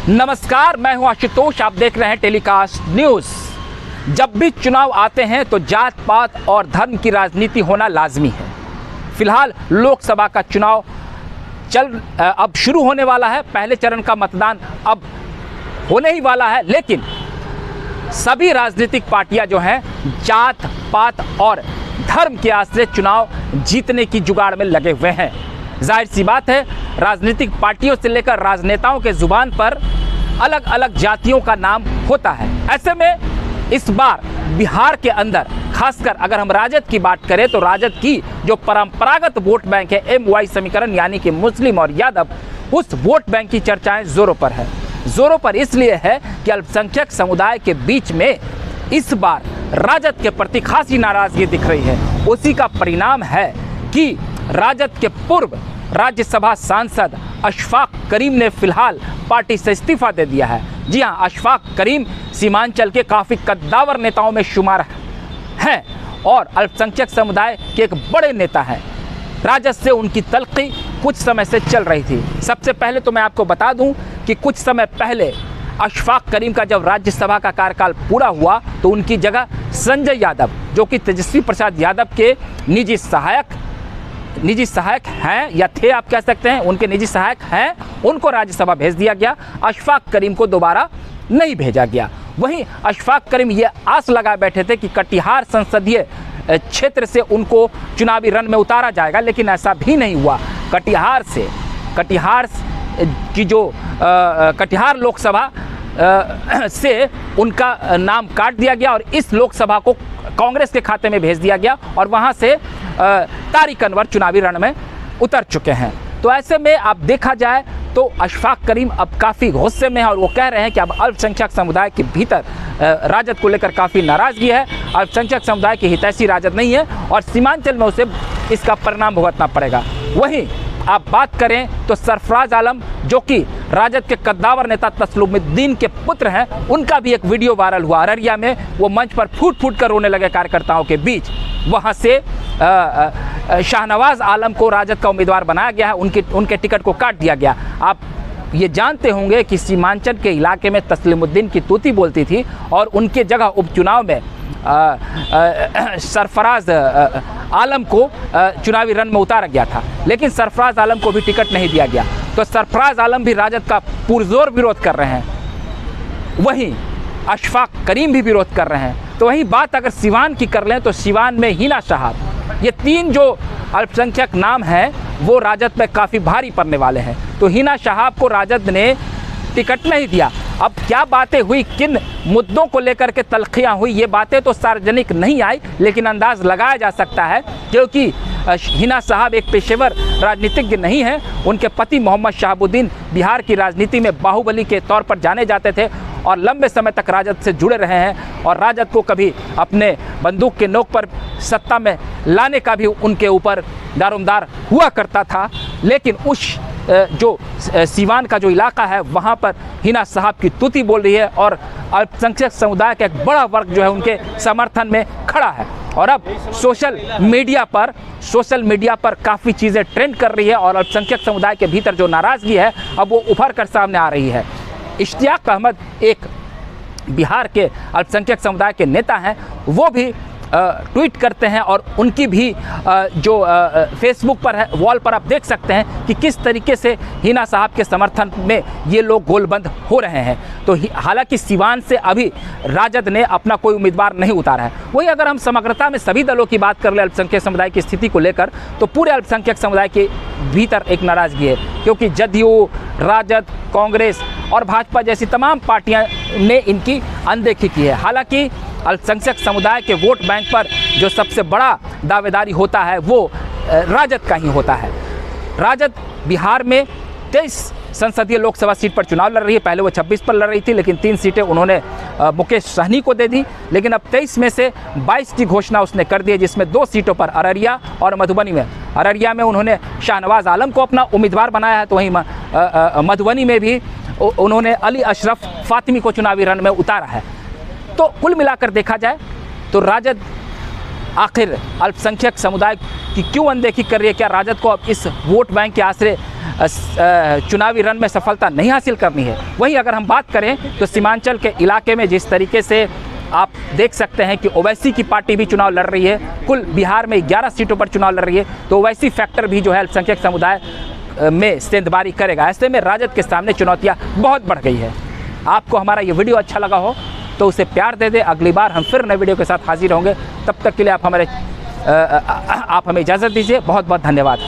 नमस्कार, मैं हूं आशुतोष। आप देख रहे हैं टेलीकास्ट न्यूज़। जब भी चुनाव आते हैं तो जात पात और धर्म की राजनीति होना लाजमी है। फिलहाल लोकसभा का चुनाव अब शुरू होने वाला है। पहले चरण का मतदान अब होने ही वाला है, लेकिन सभी राजनीतिक पार्टियां जो हैं जात पात और धर्म के आश्रय चुनाव जीतने की जुगाड़ में लगे हुए हैं। जाहिर सी बात है, राजनीतिक पार्टियों से लेकर राजनेताओं के जुबान पर अलग अलग जातियों का नाम होता है। ऐसे में इस बार बिहार के अंदर खासकर अगर हम राजद की बात करें तो राजद की जो परंपरागत वोट बैंक है MY समीकरण यानी कि मुस्लिम और यादव, उस वोट बैंक की चर्चाएं जोरों पर है। जोरों पर इसलिए है कि अल्पसंख्यक समुदाय के बीच में इस बार राजद के प्रति खासी नाराजगी दिख रही है। उसी का परिणाम है कि राजद के पूर्व राज्यसभा सांसद अशफाक करीम ने फिलहाल पार्टी से इस्तीफा दे दिया है। जी हां, अशफाक करीम सीमांचल के काफ़ी कद्दावर नेताओं में शुमार हैं और अल्पसंख्यक समुदाय के एक बड़े नेता हैं। राजद से उनकी तलखी कुछ समय से चल रही थी। सबसे पहले तो मैं आपको बता दूं कि कुछ समय पहले अशफाक करीम का जब राज्यसभा का कार्यकाल पूरा हुआ तो उनकी जगह संजय यादव, जो कि तेजस्वी प्रसाद यादव के निजी सहायक हैं या थे, आप कह सकते हैं, उनके निजी सहायक हैं, उनको राज्यसभा भेज दिया गया। अशफाक करीम को दोबारा नहीं भेजा गया। वहीं अशफाक करीम ये आस लगा बैठे थे कि कटिहार संसदीय क्षेत्र से उनको चुनावी रण में उतारा जाएगा, लेकिन ऐसा भी नहीं हुआ। कटिहार लोकसभा से उनका नाम काट दिया गया और इस लोकसभा को कांग्रेस के खाते में भेज दिया गया और वहां से तारिक अनवर चुनावी रण में उतर चुके हैं। तो ऐसे में अब देखा जाए तो अशफाक करीम अब काफ़ी गुस्से में है और वो कह रहे हैं कि अब अल्पसंख्यक समुदाय के भीतर राजद को लेकर काफ़ी नाराज़गी है। अल्पसंख्यक समुदाय की हितैषी राजद नहीं है और सीमांचल में उसे इसका परिणाम भुगतना पड़ेगा। वहीं आप बात करें तो सरफराज आलम, जो कि राजद के कद्दावर नेता तस्लीमुद्दीन के पुत्र हैं, उनका भी एक वीडियो वायरल हुआ। अररिया में वो मंच पर फूट फूट कर रोने लगे कार्यकर्ताओं के बीच। वहाँ से शाहनवाज आलम को राजद का उम्मीदवार बनाया गया है, उनके टिकट को काट दिया गया। आप ये जानते होंगे कि सीमांचल के इलाके में तस्लीमुद्दीन की तूती बोलती थी और उनके जगह उपचुनाव में सरफराज आलम को चुनावी रण में उतारा गया था, लेकिन सरफराज आलम को भी टिकट नहीं दिया गया। तो सरफराज आलम भी राजद का पुरजोर विरोध कर रहे हैं, वहीं अशफाक करीम भी विरोध कर रहे हैं। तो वही बात अगर सिवान की कर लें तो सिवान में हिना साहब, ये तीन जो अल्पसंख्यक नाम हैं वो राजद में काफ़ी भारी पड़ने वाले हैं। तो हिना साहब को राजद ने टिकट नहीं दिया। अब क्या बातें हुई, किन मुद्दों को लेकर के तलखियाँ हुई, ये बातें तो सार्वजनिक नहीं आई, लेकिन अंदाज लगाया जा सकता है क्योंकि हिना साहब एक पेशेवर राजनीतिज्ञ नहीं हैं। उनके पति मोहम्मद शहाबुद्दीन बिहार की राजनीति में बाहुबली के तौर पर जाने जाते थे और लंबे समय तक राजद से जुड़े रहे हैं और राजद को कभी अपने बंदूक के नोक पर सत्ता में लाने का भी उनके ऊपर दारोमदार हुआ करता था। लेकिन उस जो सीवान का जो इलाका है वहाँ पर हिना साहब की तूती बोल रही है और अल्पसंख्यक समुदाय का एक बड़ा वर्ग जो है उनके समर्थन में खड़ा है। और अब सोशल मीडिया पर काफ़ी चीज़ें ट्रेंड कर रही है और अल्पसंख्यक समुदाय के भीतर जो नाराज़गी है अब वो उभर कर सामने आ रही है। इश्तियाक अहमद एक बिहार के अल्पसंख्यक समुदाय के नेता हैं, वो भी ट्वीट करते हैं और उनकी भी जो फेसबुक पर है वॉल पर आप देख सकते हैं कि किस तरीके से हिना साहब के समर्थन में ये लोग गोलबंद हो रहे हैं। तो हालांकि सिवान से अभी राजद ने अपना कोई उम्मीदवार नहीं उतारा है। वही अगर हम समग्रता में सभी दलों की बात कर ले अल्पसंख्यक समुदाय की स्थिति को लेकर तो पूरे अल्पसंख्यक समुदाय के भीतर एक नाराज़गी है क्योंकि जदयू, राजद, कांग्रेस और भाजपा जैसी तमाम पार्टियां ने इनकी अनदेखी की है। हालांकि अल्पसंख्यक समुदाय के वोट बैंक पर जो सबसे बड़ा दावेदारी होता है वो राजद का ही होता है। राजद बिहार में 23 संसदीय लोकसभा सीट पर चुनाव लड़ रही है। पहले वो 26 पर लड़ रही थी, लेकिन 3 सीटें उन्होंने मुकेश सहनी को दे दी। लेकिन अब 23 में से 22 की घोषणा उसने कर दी है, जिसमें 2 सीटों पर अररिया और मधुबनी में। अररिया में उन्होंने शाहनवाज आलम को अपना उम्मीदवार बनाया है, तो वहीं मधुबनी में भी उन्होंने अली अशरफ फातिमी को चुनावी रण में उतारा है। तो कुल मिलाकर देखा जाए तो राजद आखिर अल्पसंख्यक समुदाय उसकी क्यों अनदेखी कर रही है? क्या राजद को अब इस वोट बैंक के आश्रय चुनावी रण में सफलता नहीं हासिल करनी है? वहीं अगर हम बात करें तो सीमांचल के इलाके में जिस तरीके से आप देख सकते हैं कि ओवैसी की पार्टी भी चुनाव लड़ रही है, कुल बिहार में 11 सीटों पर चुनाव लड़ रही है, तो ओवैसी फैक्टर भी जो है अल्पसंख्यक समुदाय में सेंधमारी करेगा। ऐसे में राजद के सामने चुनौतियां बहुत बढ़ गई है। आपको हमारा ये वीडियो अच्छा लगा हो तो उसे प्यार दे दे। अगली बार हम फिर नए वीडियो के साथ हाजिर होंगे। तब तक के लिए आप हमें इजाज़त दीजिए। बहुत बहुत धन्यवाद।